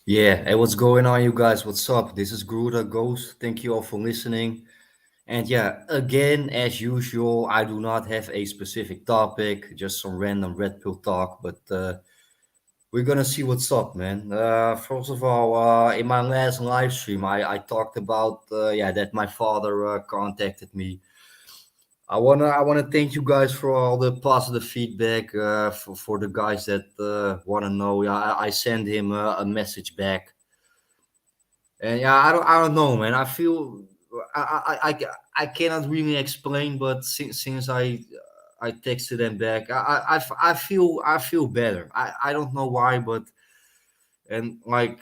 Yeah, hey, what's going on, you guys? What's up? This is Gruda Ghost. Thank you all for listening. And yeah, again, as usual, I do not have a specific topic, just some random red pill talk, but we're gonna see what's up, man. First of all, in my last live stream, I talked about that my father contacted me. I wanna thank you guys for all the positive feedback. For the guys that wanna know, yeah, I sent him a message back. And yeah, I don't know, man. I feel I cannot really explain, but since I texted them back, I feel better. I don't know why, but and like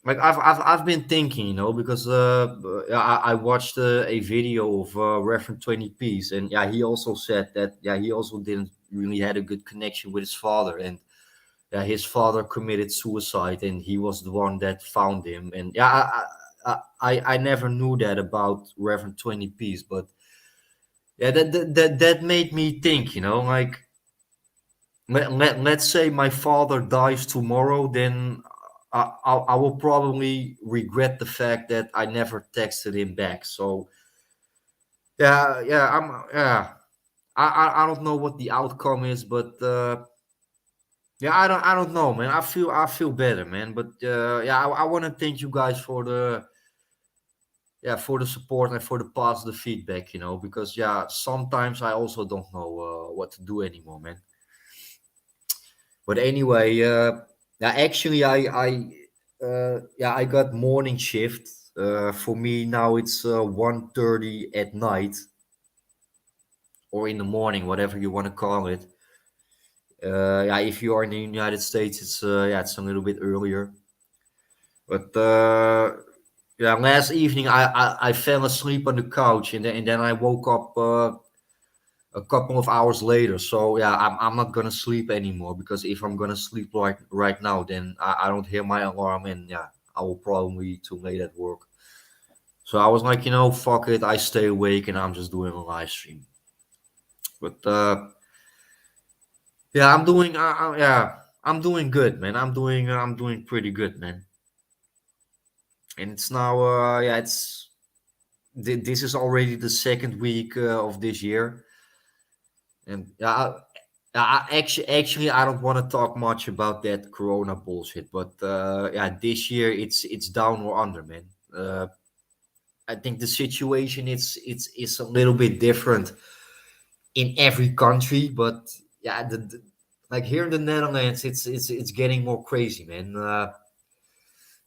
I've been thinking, because I watched a video of Reverend 20 Piece, and yeah, he also said that he also didn't really had a good connection with his father, and yeah, his father committed suicide, and he was the one that found him. And yeah, I never knew that about Reverend 20 Piece, but yeah, that made me think, like let's say my father dies tomorrow, then I will probably regret the fact that I never texted him back. So I don't know what the outcome is, but yeah, I don't know, man. I feel better, man. But yeah, I want to thank you guys for the support and for the positive feedback, because yeah, sometimes I also don't know what to do anymore, man. But anyway, yeah, actually, I got morning shift. For me now, it's 1:30 at night or in the morning, whatever you want to call it. Yeah, if you are in the United States, it's a little bit earlier. But yeah, last evening I fell asleep on the couch, and then I woke up a couple of hours later. So yeah, I'm not gonna sleep anymore, because if I'm gonna sleep right now, then I don't hear my alarm, and yeah, I will probably be too late at work. So I was like, fuck it, I stay awake and I'm just doing a live stream. But yeah, I'm doing good, man. I'm doing pretty good, man. And it's now this is already the second week of this year. And actually, I don't want to talk much about that Corona bullshit. But yeah, this year it's down or under, man. I think the situation it's a little bit different in every country, but yeah, like here in the Netherlands, it's getting more crazy, man.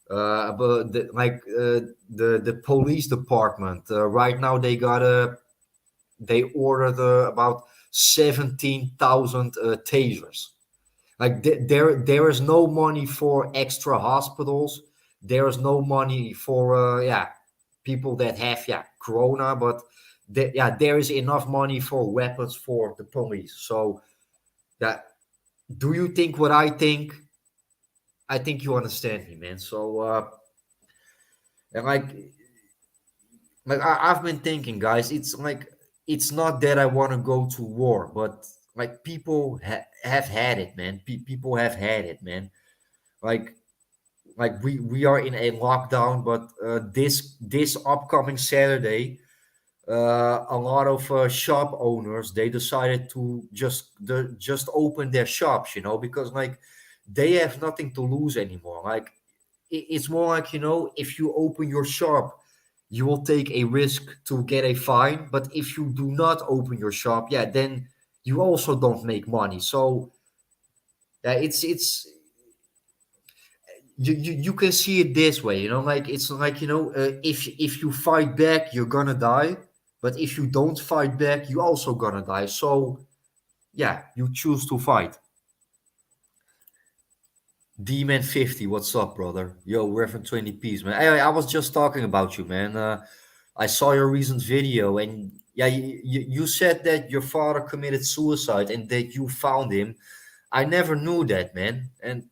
But the police department right now they ordered about 17,000 tasers. Like there is no money for extra hospitals. There is no money for people that have corona, but there is enough money for weapons for the police. So yeah, do you think what I think? I think you understand me, man. So and I've been thinking, guys. It's like it's not that I want to go to war, but like people have had it, man. People have had it, man. Like we are in a lockdown, but this upcoming Saturday, a lot of shop owners they decided to just open their shops, because like they have nothing to lose anymore. Like it's more like, if you open your shop, you will take a risk to get a fine, but if you do not open your shop, yeah, then you also don't make money. So yeah, it's you can see it this way, like it's like, if you fight back, you're gonna die, but if you don't fight back, you also gonna die. So yeah, you choose to fight. D-Man 50, what's up, brother? Yo, Reverend 20 Piece, man. I was just talking about you, man. I saw your recent video, and yeah, you said that your father committed suicide and that you found him. I never knew that, man. And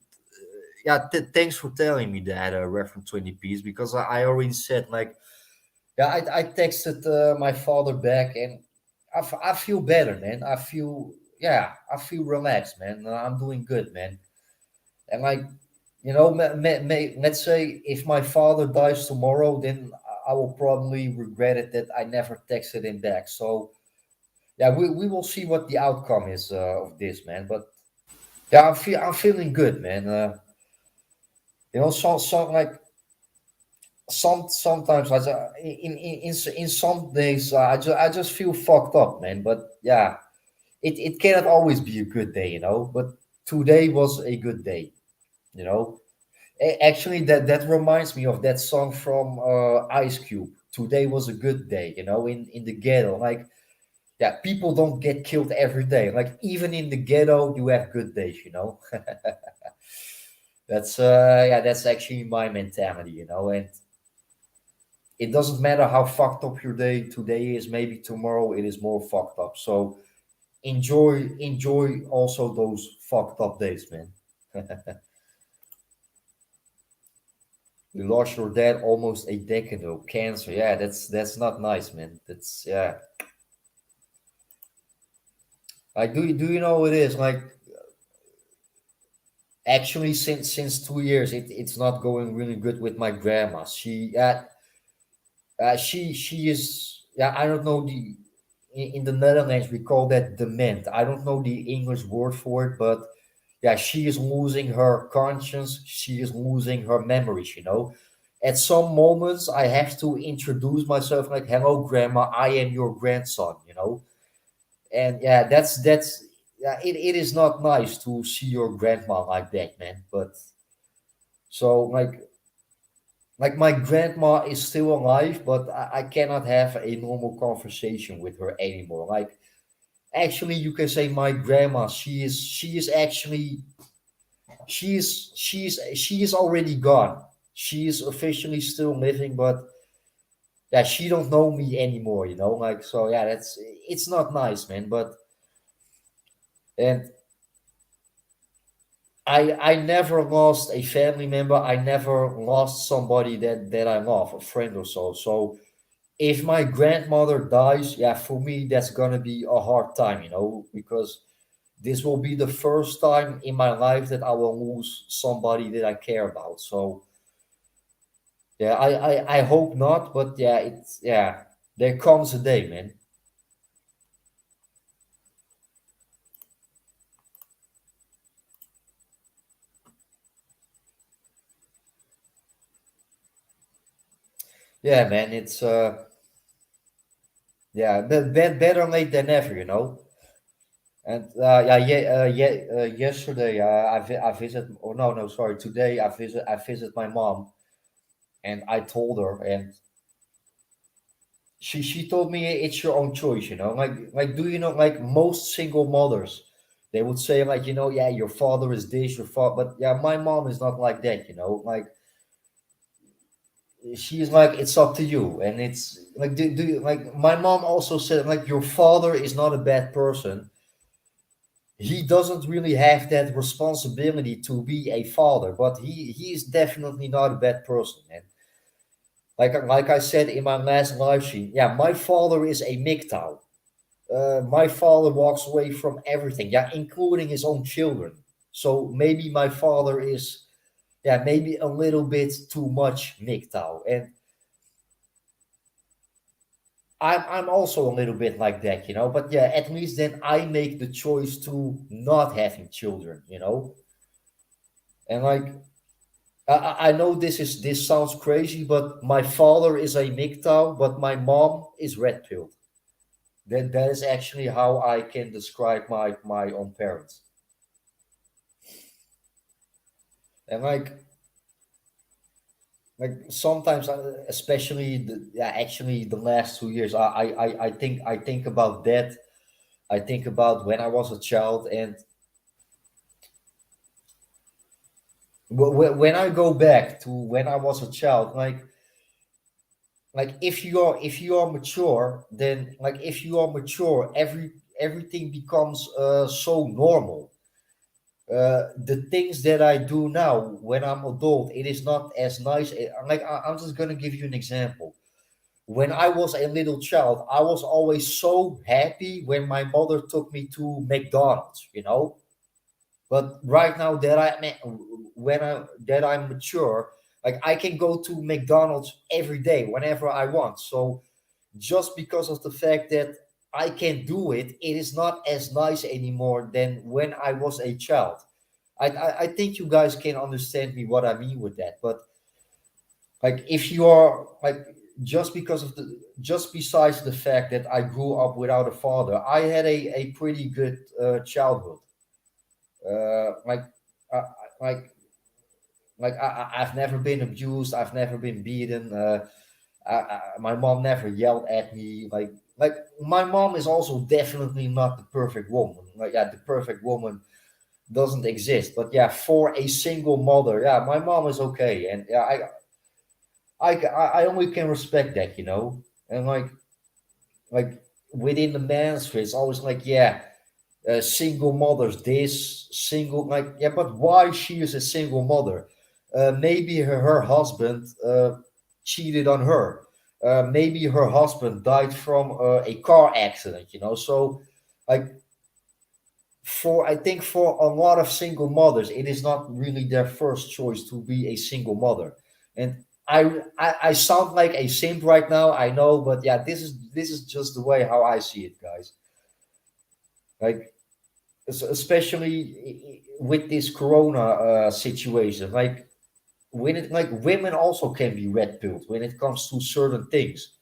yeah, thanks for telling me that, Reverend 20 Piece, because I already said, like, yeah, I texted my father back, and I feel better, man. I feel relaxed, man. I'm doing good, man. And like, let's say if my father dies tomorrow, then I will probably regret it that I never texted him back. So yeah, we will see what the outcome is of this, man. But yeah, I'm feeling good, man. Like sometimes in some days I just feel fucked up, man. But yeah, it cannot always be a good day, But today was a good day, you know. Actually, that reminds me of that song from Ice Cube. Today was a good day, in the ghetto. Like, yeah, people don't get killed every day. Like, even in the ghetto, you have good days. That's actually my mentality. And it doesn't matter how fucked up your day today is. Maybe tomorrow it is more fucked up. So enjoy also those fucked up days, man. You lost your dad almost a decade ago. Cancer. Yeah, that's not nice, man. That's yeah. Like, do you know what it is? Like, actually, since 2 years, it's not going really good with my grandma. She is, yeah. I don't know in the Netherlands we call that dement. I don't know the English word for it, but yeah, she is losing her conscience. She is losing her memories. At some moments, I have to introduce myself like, "Hello, grandma. I am your grandson." And yeah, that's yeah. It is not nice to see your grandma like that, man. But so like my grandma is still alive, but I cannot have a normal conversation with her anymore. Like, actually, you can say my grandma. She is actually she is already gone. She is officially still living, but yeah, she don't know me anymore. Like, so yeah, it's not nice, man. But and I never lost a family member. I never lost somebody that I love, a friend or so. So if my grandmother dies, yeah, for me that's gonna be a hard time, because this will be the first time in my life that I will lose somebody that I care about. So yeah, I hope not, but yeah, there comes a day, man. Yeah, man, it's yeah, better late than never. And yesterday I visit. Oh no, sorry. Today I visit my mom, and I told her, and she told me it's your own choice. Like do you know, like most single mothers, they would say like, yeah, your father is this, your father, but yeah, my mom is not like that. Like she's like, it's up to you, and it's like, like my mom also said like, your father is not a bad person. He doesn't really have that responsibility to be a father, but he is definitely not a bad person. And like I said in my last live stream, yeah, my father is a MGTOW. My father walks away from everything, yeah, including his own children. So maybe my father is, yeah, maybe a little bit too much MGTOW, and I'm also a little bit like that. But yeah, at least then I make the choice to not having children. And like, I know this sounds crazy, but my father is a MGTOW, but my mom is red pilled. That is actually how I can describe my own parents. And like sometimes, especially yeah, actually the last 2 years, I think about that. I think about when I was a child, and when I go back to when I was a child, like if you are mature, then like if you are mature, everything becomes so normal. The things that I do now when I'm adult, it is not as nice. Like I'm just gonna give you an example. When I was a little child, I was always so happy when my mother took me to McDonald's. But right now that when I'm mature, like I can go to McDonald's every day whenever I want. So just because of the fact that I can do it, it is not as nice anymore than when I was a child. I think you guys can understand me what I mean with that. But like if you are like just besides the fact that I grew up without a father, I had a pretty good childhood. Like uh, like I've never been abused. I've never been beaten. My mom never yelled at me. Like my mom is also definitely not the perfect woman. Like yeah, the perfect woman doesn't exist. But yeah, for a single mother, yeah, my mom is okay, and yeah, I only can respect that, you know. And like within the manosphere, it's always like yeah, single mothers this single like yeah, but why she is a single mother? Maybe her husband cheated on her. Maybe her husband died from a car accident, you know. So like for I think for a lot of single mothers, it is not really their first choice to be a single mother. And I sound like a simp right now, I know, but yeah, this is just the way how I see it, guys. Like especially with this corona situation, like when it like women also can be red pilled when it comes to certain things,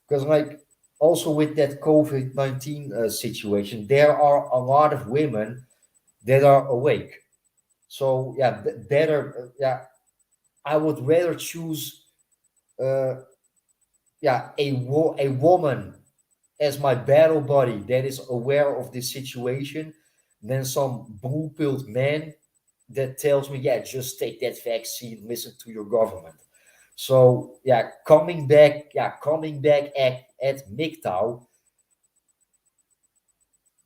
because like also with that COVID-19 situation, there are a lot of women that are awake. So yeah, better yeah, I would rather choose uh yeah a woman as my battle buddy that is aware of this situation than some blue pilled man that tells me, yeah, just take that vaccine, listen to your government. So yeah, coming back at MGTOW,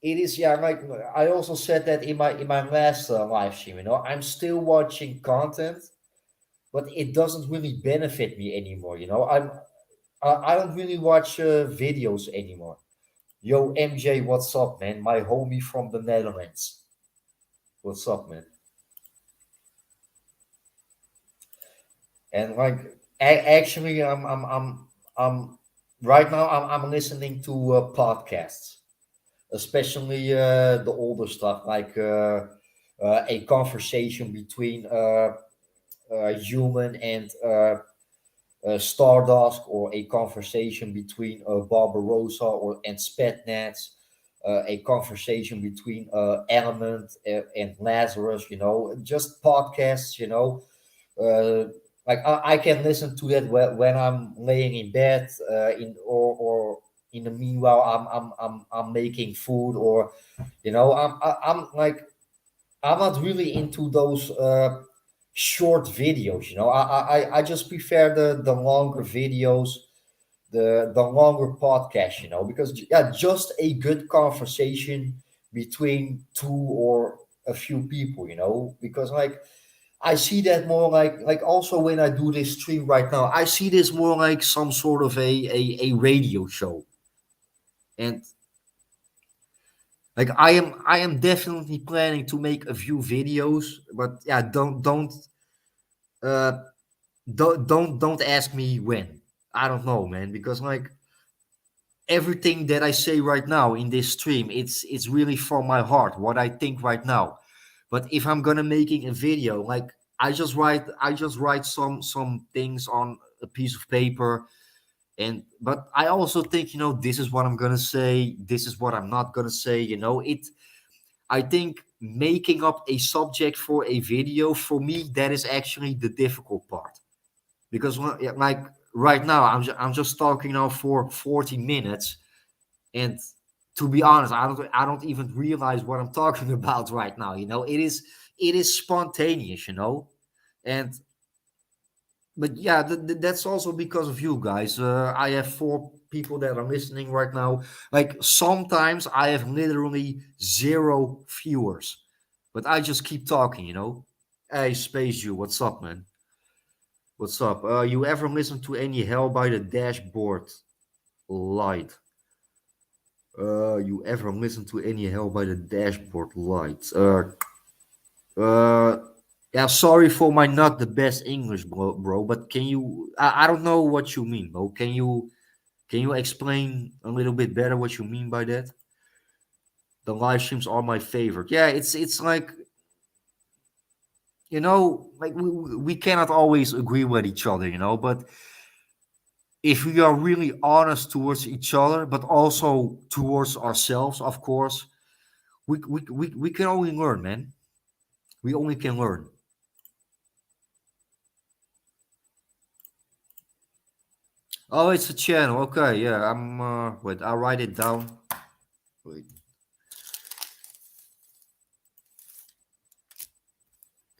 it is yeah, like I also said that in my last live stream. You know, I'm still watching content, but it doesn't really benefit me anymore. You know, I don't really watch videos anymore. Yo, MJ, what's up, man? My homie from the Netherlands. What's up, man? And like actually, I'm right now. I'm listening to podcasts, especially the older stuff, like a conversation between human and Stardust, or a conversation between Barbarossa or and Spetnaz, a conversation between Element and Lazarus. You know, just podcasts. You know, like I can listen to that when I'm laying in bed, in or in the meanwhile I'm making food, or you know I'm like I'm not really into those short videos. You know, I just prefer the longer videos, the longer podcast. You know, because yeah, just a good conversation between two or a few people. You know, because like I see that more like also when I do this stream right now, I see this more like some sort of a radio show. And like I am definitely planning to make a few videos, but yeah, uh don't ask me when. I don't know, man, because like everything that I say right now in this stream, it's really from my heart, what I think right now. But if I'm gonna making a video, like I just write some things on a piece of paper, and but I also think, you know, this is what I'm gonna say, this is what I'm not gonna say, you know. I think making up a subject for a video, for me, that is actually the difficult part. Because yeah, like right now I'm just talking now for 40 minutes, and to be honest, I don't even realize what I'm talking about right now. You know, it is spontaneous. You know, and but yeah, that's also because of you guys. I have 4 people that are listening right now. Like sometimes I have literally 0 viewers, but I just keep talking. You know, hey Space You, what's up, man? What's up? You ever listen to any Hell by the Dashboard Light? You ever listen to any Hell by the Dashboard Lights? Uh, Yeah, sorry for my not the best English, bro. But can you? I don't know what you mean, bro. Can you explain a little bit better what you mean by that? The live streams are my favorite. Yeah, it's like, like we cannot always agree with each other, but if we are really honest towards each other, but also towards ourselves, of course, we can only learn, man. We only can learn. Oh, it's a channel. Okay, yeah. Wait, I'll write it down. Wait,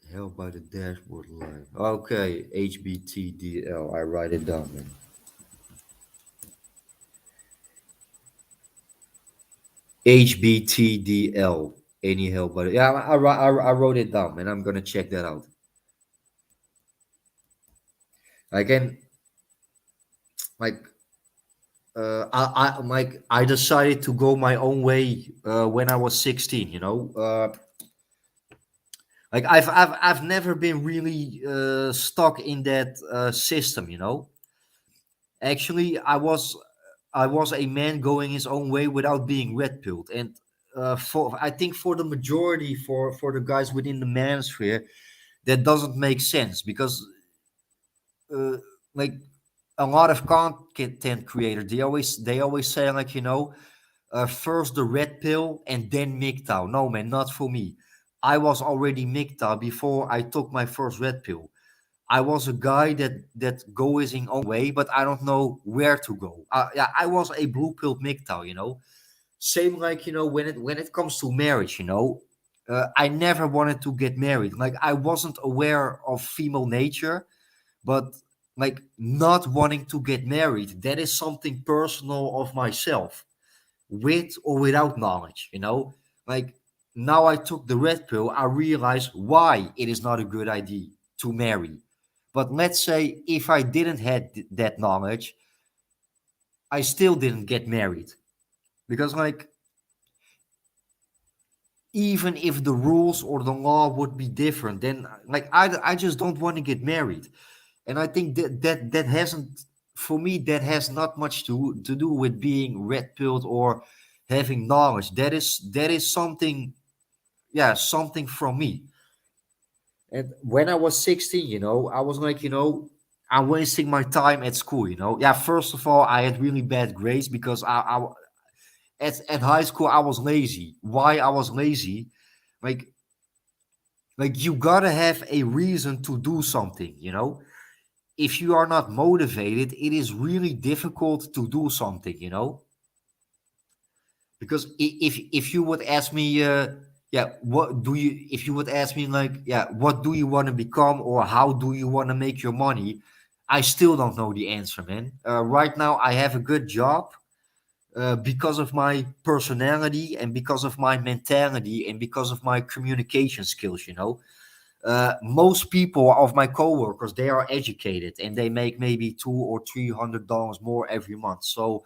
held by the dashboard line. Okay, HBTDL. I write it down, man. HBTDL. Any help by the, yeah, I wrote it down, man. I'm gonna check that out. Again, like I decided to go my own way when I was 16. Like I've never been really stuck in that system. Actually, I was a man going his own way without being red pilled, and for I think for the majority, for the guys within the manosphere, that doesn't make sense because uh, like a lot of content creators, they always say, like, first the red pill and then MGTOW. No, man, not for me. I was already MGTOW before I took my first red pill. I was a guy that go his own way, but I don't know where to go. Yeah, I was a blue pill MGTOW. Same, like, when it comes to marriage. I never wanted to get married. Like, I wasn't aware of female nature, but like not wanting to get married, that is something personal of myself, with or without knowledge. Like, now I took the red pill, I realize why it is not a good idea to marry. But let's say if I didn't had that knowledge, I still didn't get married, because, like, even if the rules or the law would be different, then, like, I just don't want to get married. And I think that hasn't, for me, that has not much to do with being red pilled or having knowledge. That is something, yeah, something from me. And when I was 16, I was like, I'm wasting my time at school. Yeah, first of all, I had really bad grades because at high school I was lazy. Why I was lazy? Like, you gotta have a reason to do something. If you are not motivated, it is really difficult to do something. Because if you would ask me, yeah, if you would ask me, like, yeah, what do you want to become, or how do you want to make your money, I still don't know the answer, man. Right now, I have a good job because of my personality and because of my mentality and because of my communication skills. Most people of my coworkers, they are educated and they make maybe $200 or $300 more every month. So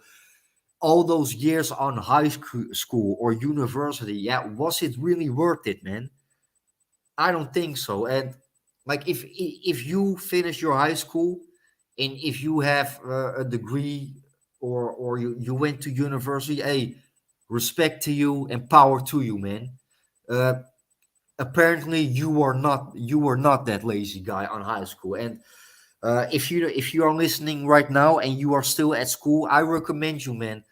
all those years on high school or university, yeah, was it really worth it, man? I don't think so. And, like, if you finish your high school and if you have a degree, or you went to university, hey, respect to you and power to you, man. Uh, Apparently you were not that lazy guy on high school. And if you are listening right now and you are still at school, I recommend you, man,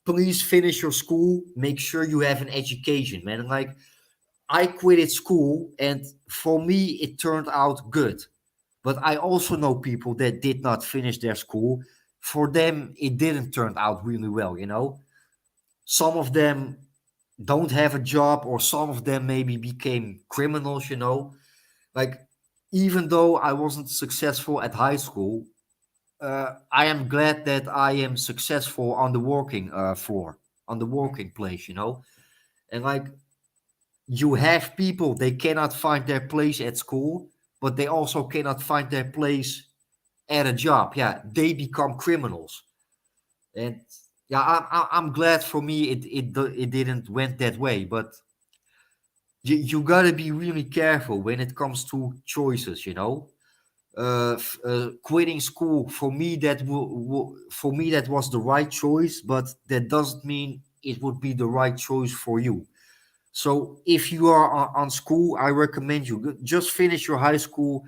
please finish your school. Make sure you have an education, man. Like, I quitted school, and for me it turned out good. But I also know people that did not finish their school. For them, it didn't turn out really well. Some of them don't have a job, or some of them maybe became criminals. Like, even though I wasn't successful at high school, I am glad that I am successful on the working floor, on the working place. And, like, you have people, they cannot find their place at school, but they also cannot find their place at a job. Yeah, they become criminals. And, yeah, I'm glad for me it didn't went that way. But you gotta be really careful when it comes to choices, quitting school for me, for me that was the right choice, but that doesn't mean it would be the right choice for you. So if you are on school, I recommend you just finish your high school.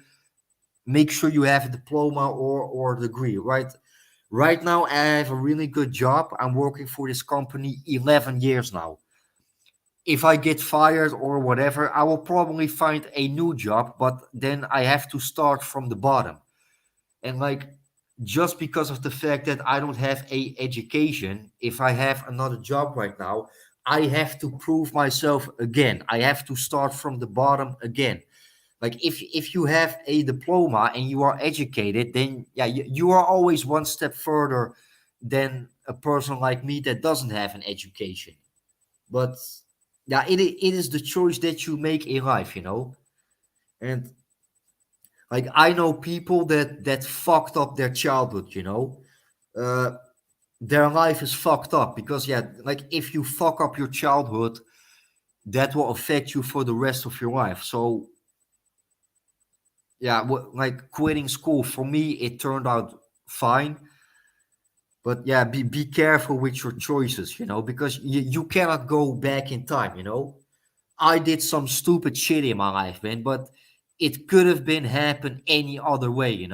Make sure you have a diploma or degree. Right now, I have a really good job. I'm working for this company 11 years now. If I get fired or whatever, I will probably find a new job, but then I have to start from the bottom. And like, just because of the fact that I don't have a education, if I have another job right now, I have to prove myself again. I have to start from the bottom again. Like, if you have a diploma and you are educated, then yeah, you are always one step further than a person like me that doesn't have an education. But yeah, it is the choice that you make in life. And like, I know people that fucked up their childhood. uh their life is fucked up because, yeah, like, if you fuck up your childhood, that will affect you for the rest of your life. So yeah, like, quitting school for me, it turned out fine. But yeah, be careful with your choices, because you cannot go back in time. I did some stupid shit in my life, man, but it could have been happened any other way.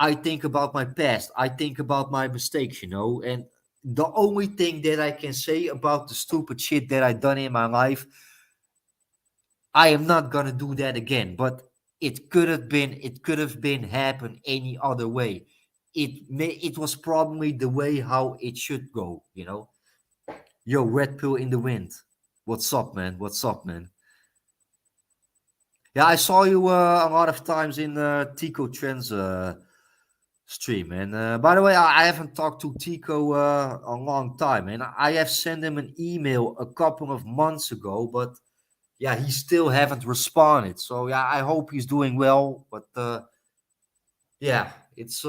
I think about my past, I think about my mistakes, and the only thing that I can say about the stupid shit that I done in my life, I am not gonna do that again. But it could have been happened any other way. It was probably the way how it should go. Yo, red pill in the wind. What's up, man? What's up, man? Yeah, I saw you a lot of times in Tico Trends stream. And by the way, I haven't talked to Tico a long time, and I have sent him an email a couple of months ago, but yeah, he still haven't responded. So yeah, I hope he's doing well. But yeah, it's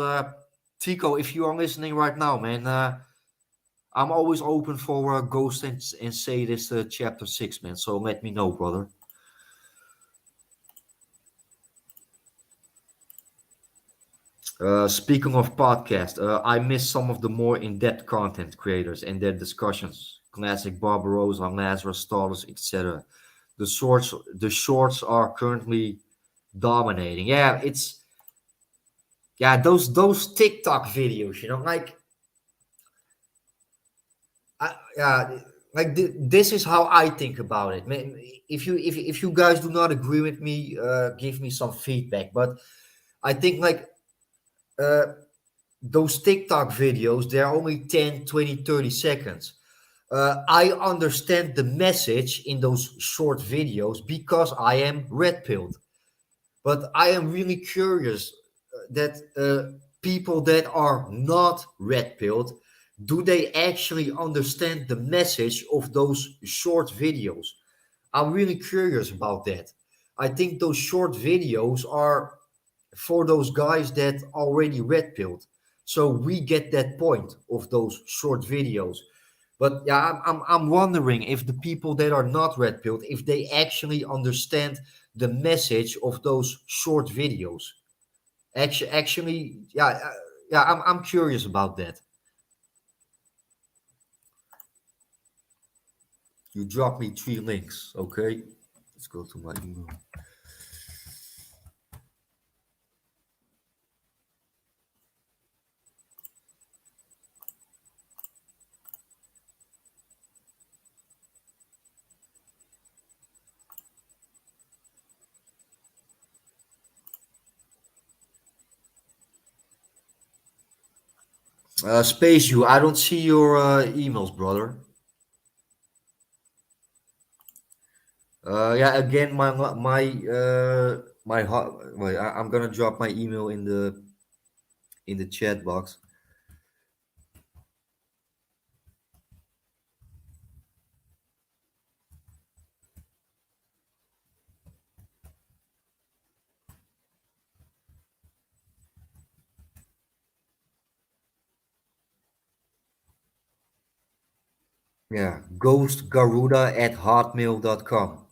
Tico. If you are listening right now, man, I'm always open for Ghost and say this chapter 6, man. So let me know, brother. Speaking of podcast, I miss some of the more in-depth content creators and their discussions. Classic Barbarossa, Lazarus, Stardust, etc. The shorts are currently dominating. Yeah, it's yeah, those TikTok videos. Like, yeah, like this is how I think about it. If you guys do not agree with me, give me some feedback. But I think, like, uh, those TikTok videos, they're only 10, 20, 30 seconds. I understand the message in those short videos because I am red pilled. But I am really curious that people that are not red pilled, do they actually understand the message of those short videos? I'm really curious about that. I think those short videos are for those guys that already red pilled. So we get that point of those short videos. But yeah, I'm wondering if the people that are not red pilled, if they actually understand the message of those short videos. Actually, yeah, yeah, I'm curious about that. You dropped me 3 links, okay? Let's go to my email. Space you, I don't see your emails, brother. Yeah, again, wait, I'm gonna drop my email in the chat box. Yeah, ghostgaruda@hotmail.com.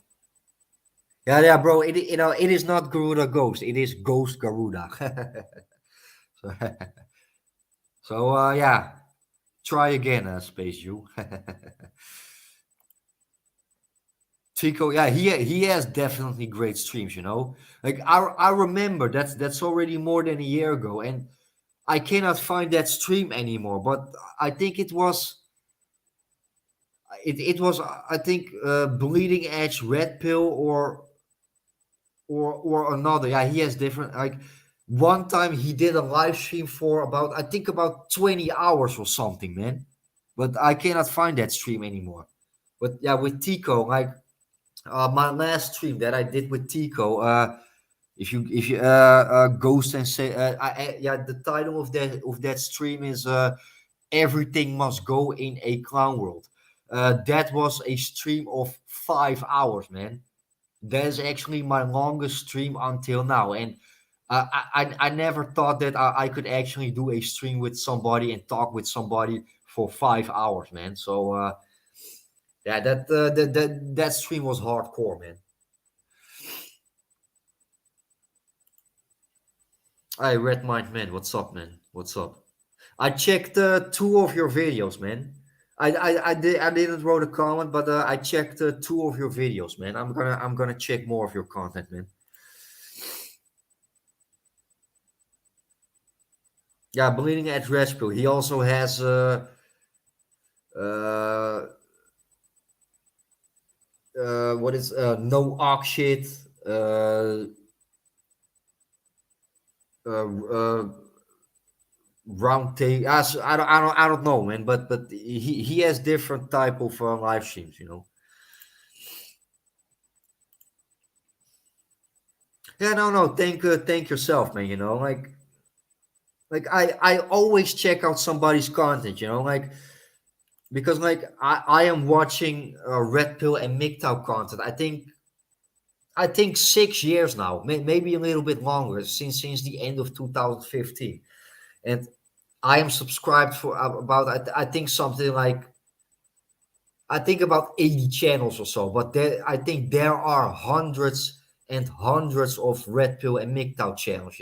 Yeah, yeah, bro. It is not Garuda Ghost. It is Ghost Garuda. so, yeah, try again, Space You. Chico, yeah, he has definitely great streams. Like I remember that's already more than a year ago, and I cannot find that stream anymore. But I think it was I think Bleeding Edge Red Pill or another. Yeah, he has different like. One time he did a live stream for about 20 hours or something, man. But I cannot find that stream anymore. But yeah, with Tico, like my last stream that I did with Tico, if you ghost and say yeah, the title of that stream is Everything Must Go in a Clown World. That was a stream of 5 hours, man. That is actually my longest stream until now, and I never thought that I could actually do a stream with somebody and talk with somebody for 5 hours, man. So yeah, that stream was hardcore, man. Hey, Red Mind Man, what's up, man? What's up? I checked two of your videos, man. I didn't wrote a comment, but I checked two of your videos, man. I'm gonna check more of your content, man. Yeah, Bleeding Edge Rescue. He also has uh what is no ox shit uh uh round table. I don't know, man. But he has different type of live streams. Yeah, no. Thank yourself, man. Like I always check out somebody's content. Like because like I am watching Red Pill and MGTOW content. I think 6 years now, maybe a little bit longer since the end of 2015, and I am subscribed for about I think something like I think about 80 channels or so. But I think there are hundreds and hundreds of Red Pill and MGTOW channels.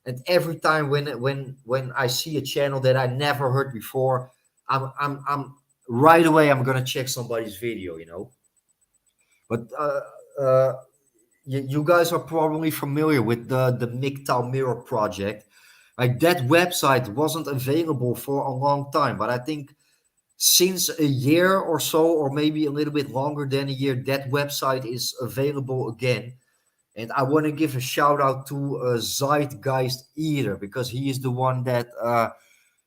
And every time when I see a channel that I never heard before, I'm right away I'm gonna check somebody's video. But you guys are probably familiar with the MGTOW Mirror project. Like that website wasn't available for a long time, but I think since a year or so, or maybe a little bit longer than a year, that website is available again. And I want to give a shout out to Zeitgeist Eater because he is the one that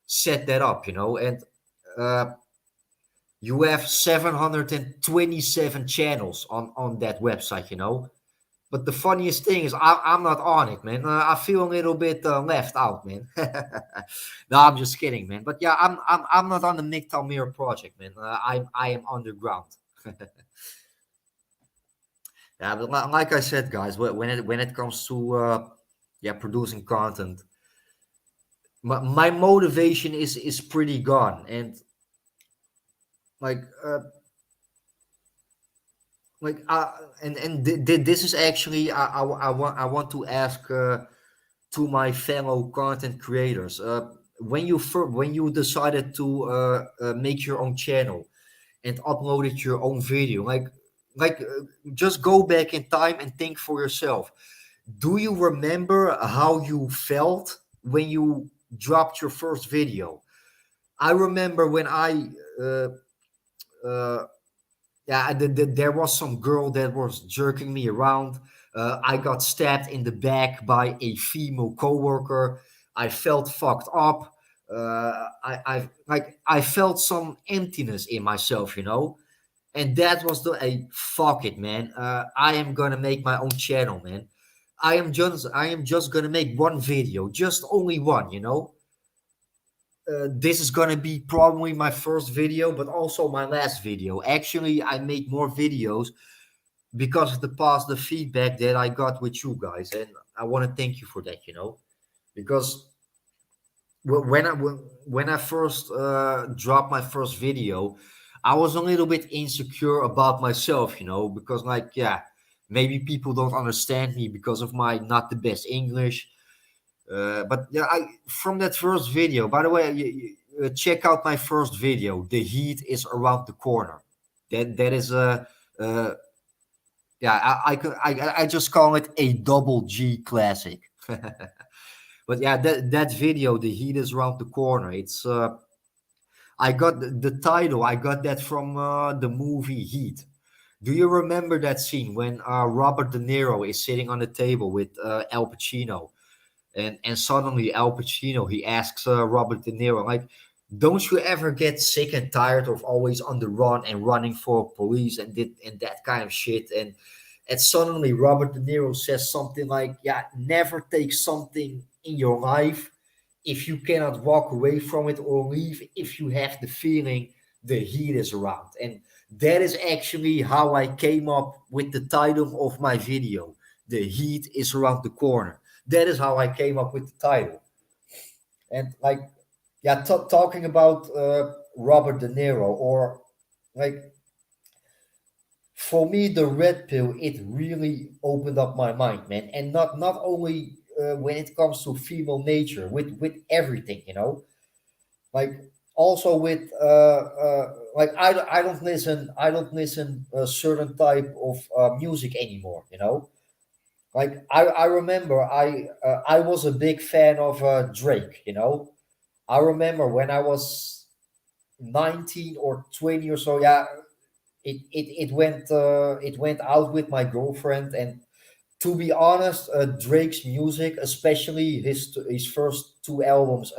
set that up. And uh, you have 727 channels on that website. But the funniest thing is I'm not on it, man. I feel a little bit left out, man. No, I'm just kidding, man. But yeah, I'm not on the Nick Talmir project, man. I am underground. Yeah, but like I said, guys, when it comes to yeah, producing content, my motivation is pretty gone, and like like this is actually I want to ask to my fellow content creators. When you decided to make your own channel and uploaded your own video, just go back in time and think for yourself. Do you remember how you felt when you dropped your first video? I remember when I uh, yeah, there was some girl that was jerking me around. I got stabbed in the back by a female coworker. I felt fucked up. I felt some emptiness in myself. And that was a fuck it, man. I am gonna make my own channel, man. I am just gonna make one video, just only one. This is gonna be probably my first video, but also my last video. Actually, I make more videos because of the positive feedback that I got with you guys, and I want to thank you for that. Because when I first dropped my first video, I was a little bit insecure about myself, because like yeah. Maybe people don't understand me because of my not the best English. But yeah, from that first video. By the way, check out my first video. The heat is around the corner. That is a yeah. I just call it a double G classic. But yeah, that video, the heat is around the corner. It's I got the title. I got that from the movie Heat. Do you remember that scene when Robert De Niro is sitting on the table with Al Pacino, and suddenly Al Pacino he asks Robert De Niro like, "Don't you ever get sick and tired of always on the run and running for police and that kind of shit?" And suddenly Robert De Niro says something like, "Yeah, never take something in your life if you cannot walk away from it or leave if you have the feeling the heat is around." And that is actually how I came up with the title of my video. The heat is around the corner. That is how I came up with the title. And like, yeah, talking about Robert De Niro, or like, for me, the red pill, it really opened up my mind, man. And not only when it comes to female nature, with everything, like also with like I don't listen a certain type of music anymore, like I remember I was a big fan of Drake, I remember when I was 19 or 20 or so. Yeah, it went out with my girlfriend. And to be honest, Drake's music, especially his first two albums,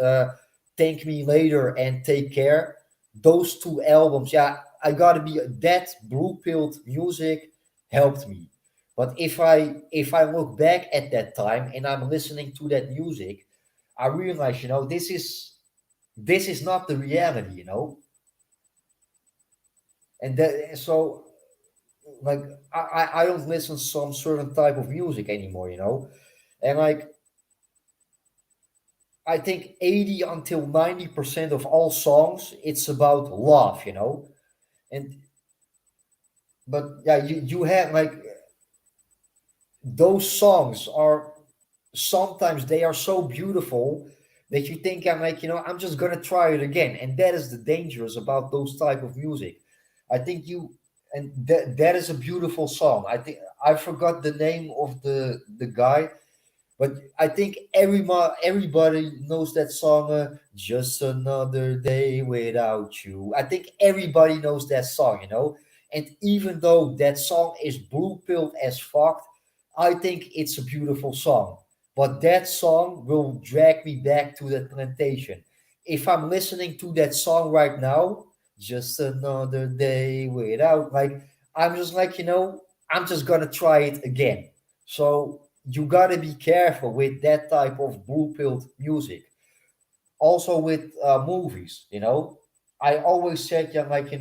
"Thank Me Later" and "Take Care," those two albums, yeah, I gotta be that blue pilled music helped me. But if I look back at that time and I'm listening to that music, I realize, this is not the reality, and that so like I don't listen some certain type of music anymore, and like I think 80 until 90% of all songs, it's about love, and but yeah, you have like those songs are sometimes they are so beautiful that you think I'm like, I'm just gonna try it again. And that is the dangerous about those type of music. I think and that is a beautiful song. I think I forgot the name of the guy. But I think everybody knows that song, "Just Another Day Without You." I think everybody knows that song, And even though that song is blue pilled as fuck, I think it's a beautiful song. But that song will drag me back to the plantation. If I'm listening to that song right now, "Just Another Day Without," like, I'm just like, I'm just gonna try it again. So you gotta be careful with that type of blue pilled music. Also with movies, I always said, yeah, like,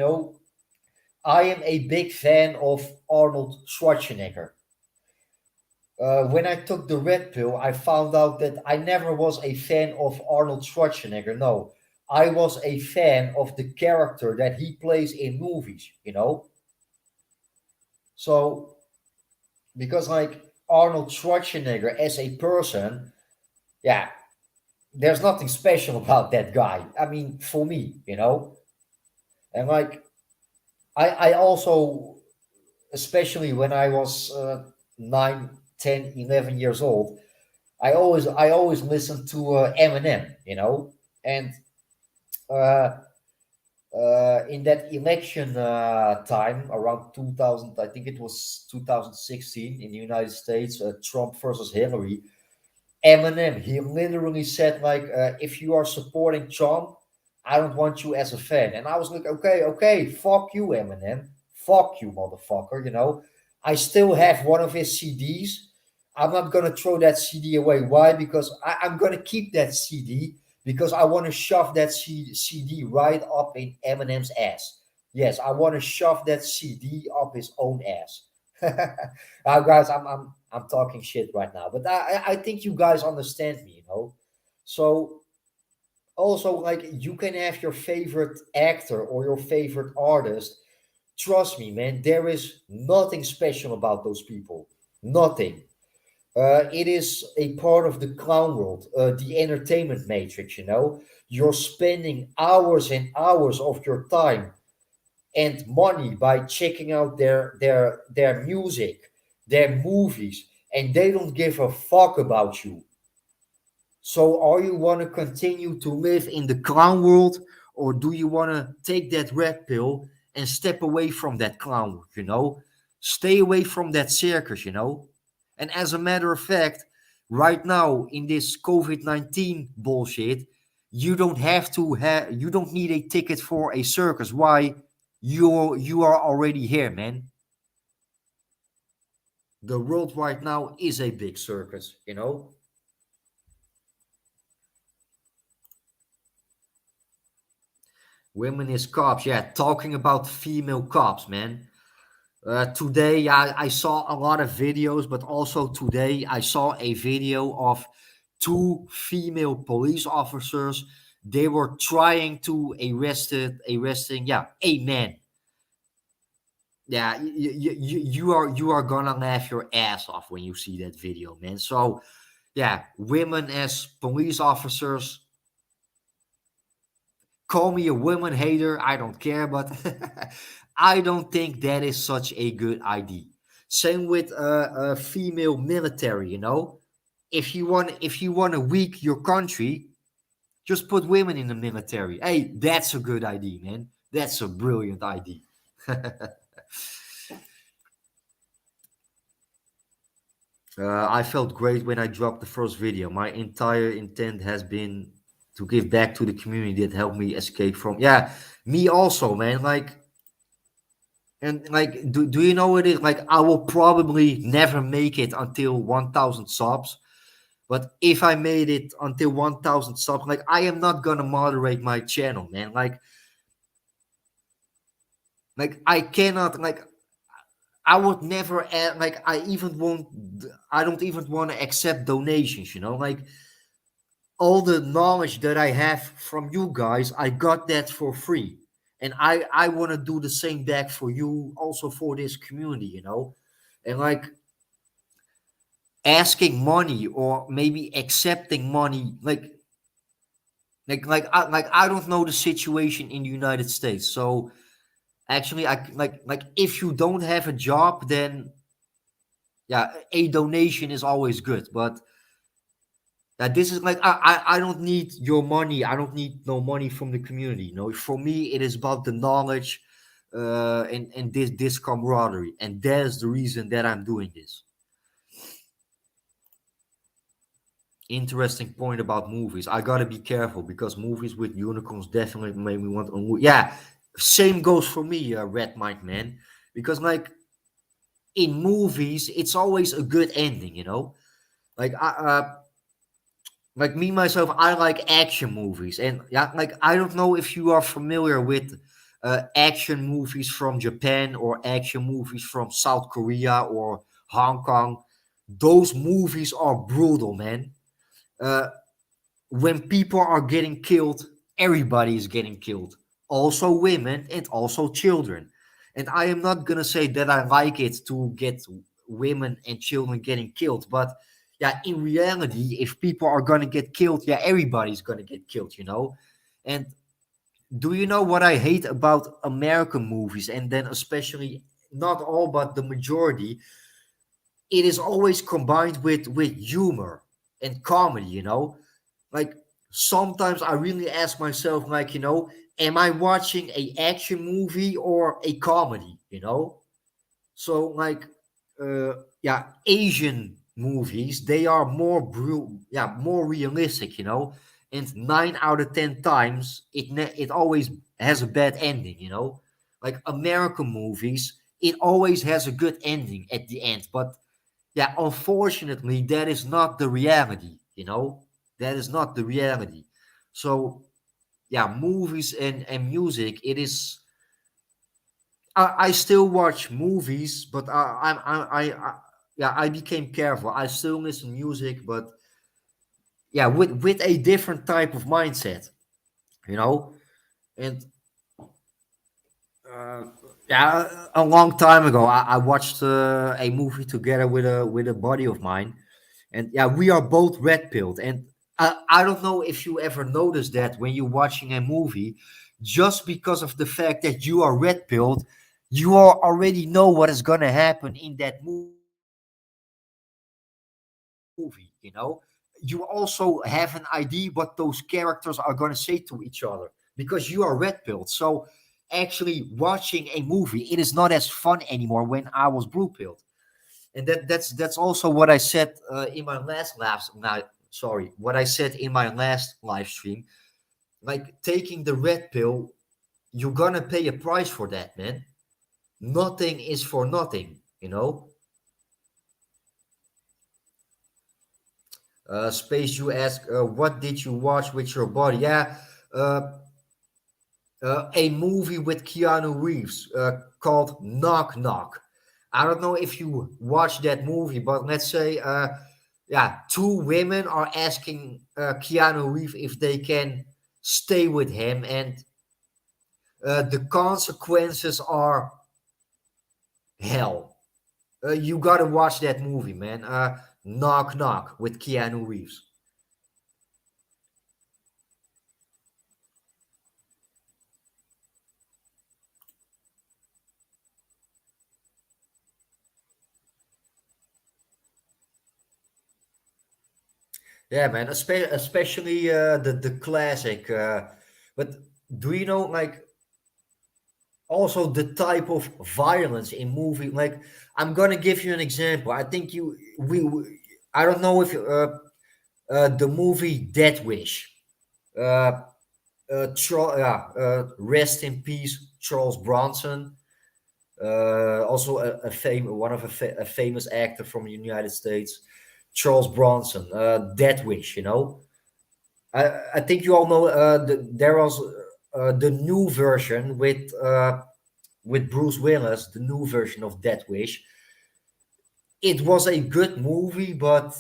I am a big fan of Arnold Schwarzenegger. When I took the red pill, I found out that I never was a fan of Arnold Schwarzenegger. No, I was a fan of the character that he plays in movies, So, because like Arnold Schwarzenegger as a person, yeah, there's nothing special about that guy. I mean, for me, and like I also, especially when I was 9, 10, 11 years old, I always listened to Eminem, and uh, in that election time around 2000, I think it was 2016 in the United States, Trump versus Hillary. Eminem, he literally said like, if you are supporting Trump, I don't want you as a fan. And I was like, okay, okay, fuck you, Eminem, fuck you, motherfucker. I still have one of his CDs. I'm not gonna throw that CD away. Why? Because I'm gonna keep that CD because I want to shove that CD right up in Eminem's ass. Yes, I want to shove that CD up his own ass. Guys, I'm talking shit right now, but I think you guys understand me, So also, like, you can have your favorite actor or your favorite artist, Trust me, man, there is nothing special about those people. Nothing. It is a part of the clown world, the entertainment matrix, you know. You're spending hours and hours of your time and money by checking out their music, their movies, and they don't give a fuck about you. So, are you want to continue to live in the clown world, or do you want to take that red pill and step away from that clown world? You know, stay away from that circus. You know, and as a matter of fact, right now in this COVID-19 bullshit, you don't need a ticket for a circus. Why? You are already here, man. The world right now is a big circus. You know. Women is cops. Yeah, talking about female cops, man. Today, I saw a lot of videos, but also today I saw a video of two female police officers. They were trying to arresting, yeah, a man. Yeah, you are gonna laugh your ass off when you see that video, man. So yeah, women as police officers. Call me a woman hater, I don't care, but I don't think that is such a good idea. Same with a female military, you know. If you want to weak your country, just put women in the military. Hey, that's a good idea, man. That's a brilliant idea. I felt great when I dropped the first video. My entire intent has been to give back to the community that helped me escape from. Yeah, me also, man. Like, do you know what it is? Like, I will probably never make it until 1,000 subs. But if I made it until 1,000 subs, like, I am not gonna moderate my channel, man. Like I cannot, like, I would never add, like, I don't even want to accept donations, you know? Like, all the knowledge that I have from you guys, I got that for free. And I want to do the same back for you, also for this community, you know? And like asking money or maybe accepting money, like I don't know the situation in the United States. So actually, I like if you don't have a job, then yeah, a donation is always good. But this is like I don't need your money. I don't need no money from the community. You know, for me, it is about the knowledge, and this camaraderie, and that's the reason that I'm doing this. Interesting point about movies. I gotta be careful because movies with unicorns definitely make me want. Yeah, same goes for me, Red Mike man. Because like in movies, it's always a good ending. You know, like like me myself, I like action movies, and yeah, like I don't know if you are familiar with action movies from Japan or action movies from South Korea or Hong Kong. Those movies are brutal, man. Uh, when people are getting killed, everybody is getting killed. Also women and also children. And I am not gonna say that I like it to get women and children getting killed, but yeah, in reality, if people are gonna get killed, yeah, everybody's gonna get killed, you know. And do you know what I hate about American movies, and then especially not all, but the majority? It is always combined with humor and comedy, you know. Like sometimes I really ask myself, like, you know, am I watching a action movie or a comedy, you know? So like yeah, Asian movies, they are more realistic, you know. And 9 out of 10 times it always has a bad ending, you know. Like American movies, it always has a good ending at the end, but yeah, unfortunately, that is not the reality, you know? That is not the reality. So, yeah, movies and music, it is. I still watch movies, but yeah, I became careful. I still listen music, but yeah, with a different type of mindset, you know? And Yeah, a long time ago, I watched a movie together with a buddy of mine, and yeah, we are both red pilled. And I don't know if you ever noticed that when you're watching a movie, just because of the fact that you are red pilled, you already know what is gonna happen in that movie. You also have an idea what those characters are gonna say to each other because you are red pilled. So actually watching a movie, it is not as fun anymore when I was blue pilled. And that's also what I said in my what I said in my last live stream. Like taking the red pill, you're gonna pay a price for that, man. Nothing is for nothing. Space, you ask, what did you watch with your body? Yeah, uh, a movie with Keanu Reeves called Knock Knock. I don't know if you watched that movie, but let's say, yeah, two women are asking Keanu Reeves if they can stay with him, and the consequences are hell. You gotta watch that movie, man. Knock Knock with Keanu Reeves. Yeah, man. Especially the classic. But do you know like also the type of violence in movie? Like I'm gonna give you an example. I think I don't know if the movie Death Wish. Uh, rest in peace, Charles Bronson. Also a famous actor from the United States, Charles Bronson. Death Wish. I think you all know there was the new version with Bruce Willis, the new version of Death Wish. It was a good movie, but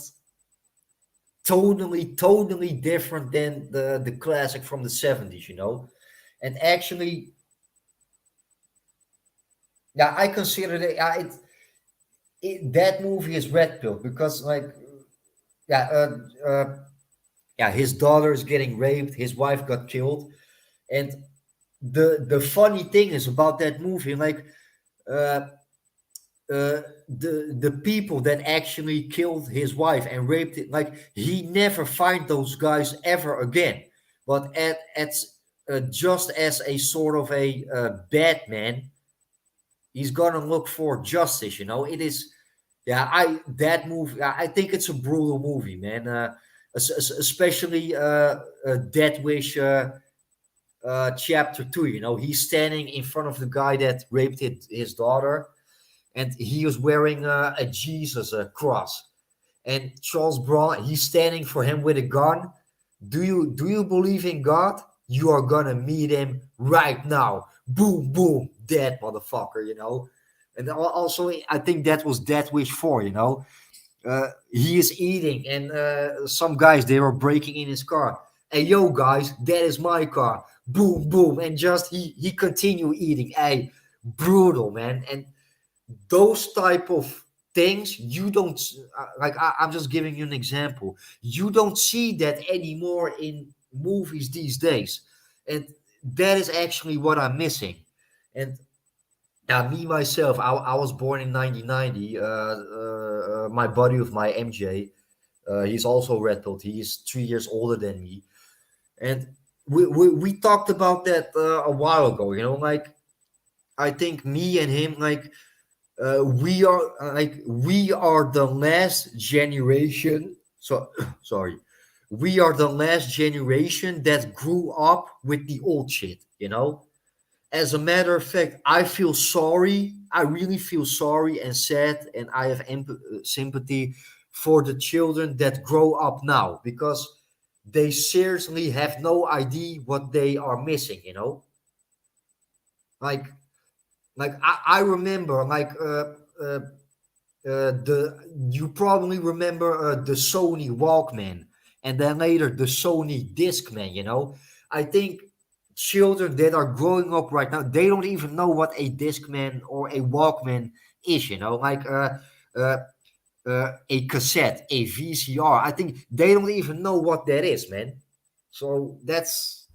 totally different than the classic from the 70s. And actually, yeah, I consider that movie is red pill because like yeah yeah, his daughter is getting raped, his wife got killed, and the funny thing is about that movie, like uh, the people that actually killed his wife and raped it, like he never find those guys ever again. But at just as a sort of a Batman, he's gonna look for justice. It is, yeah. That movie, I think it's a brutal movie, man. Especially Death Wish. Chapter 2, he's standing in front of the guy that raped his daughter, and he was wearing a Jesus cross. And Charles Braun, he's standing for him with a gun. Do you believe in God? You are gonna meet him right now. Boom, boom, dead motherfucker. And also, I think that was Death Wish 4. He is eating, and some guys they were breaking in his car. Hey, yo, guys, that is my car. Boom, boom, and just he continue eating. Hey, brutal, man. And those type of things you don't like. I'm just giving you an example. You don't see that anymore in movies these days, and that is actually what I'm missing. And me myself, I was born in 1990. My buddy of my MJ, he's also red pilled. He's 3 years older than me, and we talked about that a while ago. Like I think me and him, like we are the last generation. So sorry, we are the last generation that grew up with the old shit. As a matter of fact, I feel sorry. I really feel sorry and sad, and I have sympathy for the children that grow up now because they seriously have no idea what they are missing. Like, I remember, like, uh, the you probably remember the Sony Walkman, and then later the Sony Discman. I think children that are growing up right now, they don't even know what a Discman or a Walkman is, like uh, a cassette, a VCR. I think they don't even know what that is, man. So that's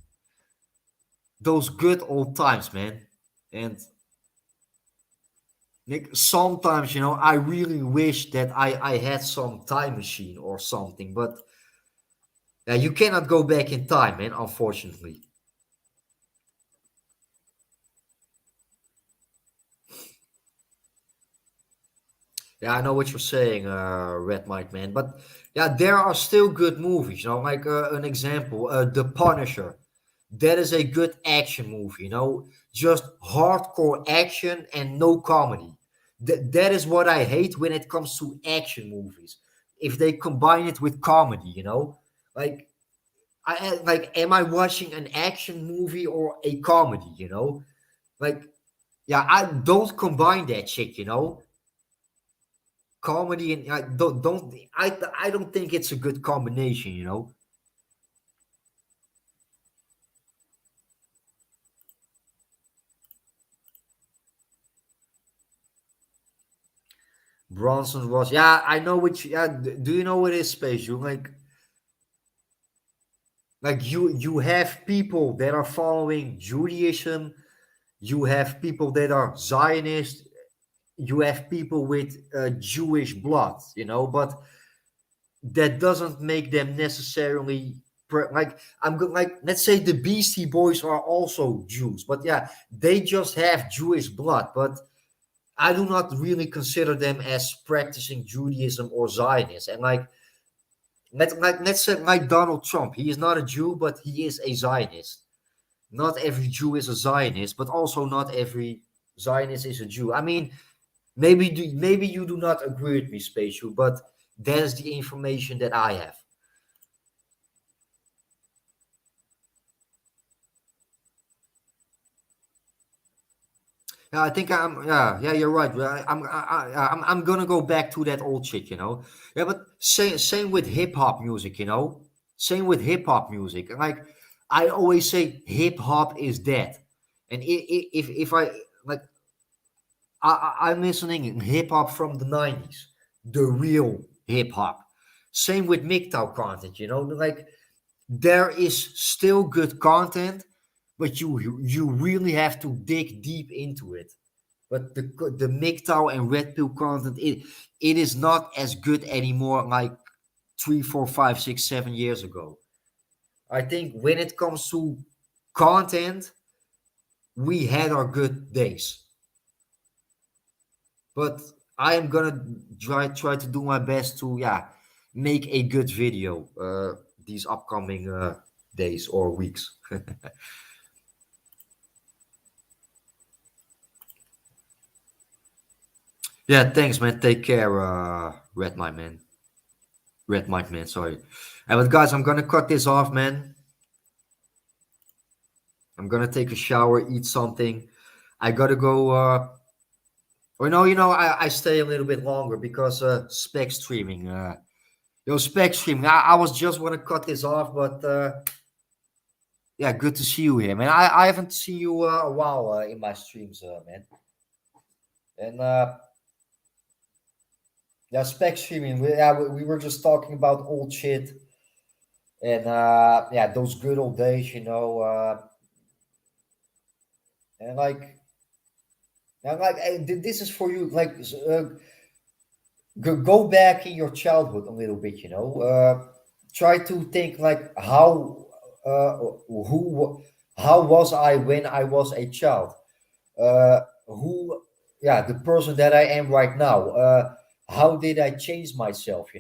those good old times, man. And Nick, sometimes, I really wish that I had some time machine or something, but you cannot go back in time, man, unfortunately. Yeah, I know what you're saying, Red Mike, man. But yeah, there are still good movies, like an example, The Punisher. That is a good action movie, just hardcore action and no comedy. That is what I hate when it comes to action movies. If they combine it with comedy, like like, am I watching an action movie or a comedy? Like, yeah, I don't combine that shit. Comedy and I don't think it's a good combination. Bronson was, yeah, I know which. Yeah, do you know what is space? You like you have people that are following Judaism. You have people that are Zionist. You have people with Jewish blood. But that doesn't make them necessarily like like, let's say the Beastie Boys are also Jews, but yeah, they just have Jewish blood. But I do not really consider them as practicing Judaism or Zionist. And let's say like Donald Trump, he is not a Jew, but he is a Zionist. Not every Jew is a Zionist, but also not every Zionist is a Jew. I mean, maybe you do not agree with me, Spatial, but that is the information that I have. Yeah, I think I'm. Yeah, you're right. I'm gonna go back to that old shit. Yeah, but same with hip hop music. Same with hip hop music. Like I always say, hip hop is dead. And if I like, I'm listening hip hop from the '90s, the real hip hop. Same with MGTOW content. Like there is still good content, but you really have to dig deep into it. But the MGTOW and Red Pill content, it is not as good anymore like 3, 4, 5, 6, 7 years ago. I think when it comes to content, we had our good days. But I am gonna try to do my best to, yeah, make a good video these upcoming days or weeks. Yeah, thanks, man. Take care, Red Mike, man. Sorry. And but guys, I'm gonna cut this off, man. I'm gonna take a shower, eat something. I gotta go. Or no, I stay a little bit longer because spec streaming. Spec streaming. I was just gonna cut this off, but yeah, good to see you here, man. I haven't seen you a while in my streams, man. And yeah, spec streaming. We were just talking about old shit and yeah, those good old days, and like, this is for you. Like, go back in your childhood a little bit. Try to think like how was I when I was a child? Who Yeah, the person that I am right now. How did I change myself?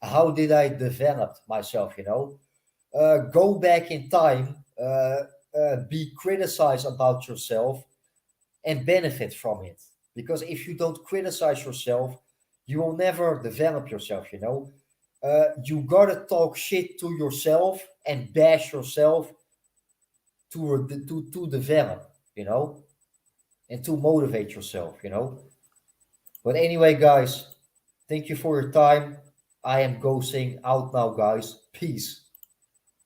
How did I develop myself? Go back in time. Be criticized about yourself and benefit from it. Because if you don't criticize yourself, you will never develop yourself. You gotta talk shit to yourself and bash yourself to develop. And to motivate yourself. But anyway, guys, thank you for your time. I am ghosting out now, guys. Peace.